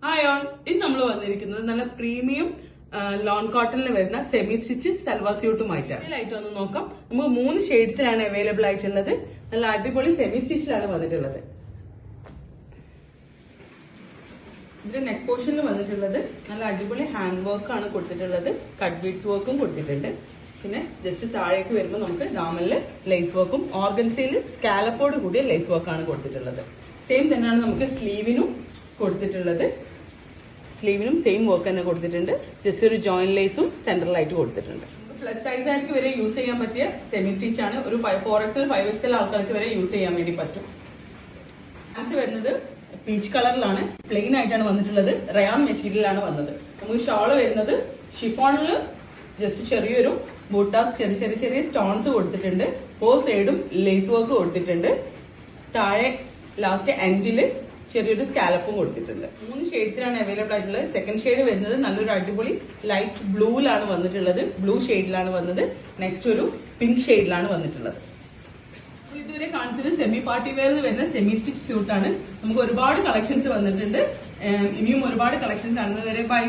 Hi all, ഇന്ന് നമ്മൾ വന്നിരിക്കുന്നത് നല്ല പ്രീമിയം ലോൺ കോട്ടണിൽ വരുന്ന സെമി സ്റ്റിച്ച് സൽവാർ സ്യൂട്ടുമായിട്ടാണ്. ഇതിലായിട്ട് ഒന്ന് നോക്കാം. നമുക്ക് 3 ഷെയ്ഡ്സിലാണ് അവൈലബിൾ ആയിട്ടുള്ളത്. നല്ല അടിപൊളി സെമി സ്റ്റിച്ചിലാണ് വന്നിട്ടുള്ളത്. ഇതിന്റെ നെക്ക് പോർഷനിൽ വന്നിട്ടുള്ളത് നല്ല അടിപൊളി ഹാൻഡ് വർക്ക് ആണ് കൊടുത്തിട്ടുള്ളത്. കട്ട് ബീഡ്സ് വർക്കും കൊടുത്തിട്ടുണ്ട്. പിന്നെ ജസ്റ്റ് താഴേക്ക് വരുമ്പോൾ നമുക്ക് ഡാമലില് ലേസ് വർക്കും ഓർഗൻസയിൽ സ്കാലപ്പോട് കൂടിയ ലേസ് വർക്കാണ് കൊടുത്തിട്ടുള്ളത്. സെയിം തന്നെയാണ് നമുക്ക് സ്ലീവിനും കൊടുത്തിട്ടുള്ളത്. സ്ലീവിനും സെയിം വർക്ക് തന്നെ കൊടുത്തിട്ടുണ്ട്. ജസ്റ്റ് ഒരു ജോയിന്റ് ലേസും സെൻട്രലായിട്ട് കൊടുത്തിട്ടുണ്ട്. പ്ലസ് സൈസ് ആർക്ക് വരെ യൂസ് ചെയ്യാൻ പറ്റിയ സെമി സ്റ്റിച്ച് ആണ്. ഒരു 4XL 5XL ആൾക്കാർക്ക് വരെ യൂസ് ചെയ്യാൻ വേണ്ടി പറ്റും. ഹാൻഡ്സ് വരുന്നത് പീച്ച് കളറിലാണ്, പ്ലെയിൻ ആയിട്ടാണ് വന്നിട്ടുള്ളത്. റയാൻ മെറ്റീരിയലാണ് വന്നത്. നമുക്ക് ഷോള് വരുന്നത് ഷിഫോണില് ജസ്റ്റ് ചെറിയൊരു ബൂട്ടാസ് ചെറിയ സ്റ്റോൺസ് കൊടുത്തിട്ടുണ്ട്. 4 സൈഡും ലേസ് വർക്ക് കൊടുത്തിട്ടുണ്ട്. താഴെ ലാസ്റ്റ് എൻഡില് ചെറിയൊരു സ്കാലപ്പും കൊടുത്തിട്ടുണ്ട്. 3 ഷെയ്ഡ്സിലാണ് അവൈലബിൾ ആയിട്ടുള്ളത്. സെക്കൻഡ് ഷെയ്ഡ് വരുന്നത് നല്ലൊരു അടിപൊളി ലൈറ്റ് ബ്ലൂയിലാണ് വന്നിട്ടുള്ളത്. ബ്ലൂ ഷെയ്ഡിലാണ് വന്നത്. നെക്സ്റ്റ് ഒരു പിങ്ക് ഷെയ്ഡിലാണ് വന്നിട്ടുള്ളത്. ഇതുവരെ കാണിച്ചത് സെമി പാർട്ടി വെയർ വരുന്ന സെമി സ്റ്റിച്ച് സ്യൂട്ടാണ്. നമുക്ക് ഒരുപാട് കളക്ഷൻസ് വന്നിട്ടുണ്ട്. ഇനിയും ഒരുപാട് കളക്ഷൻസ് കാണുന്നത് വരെ ബൈ.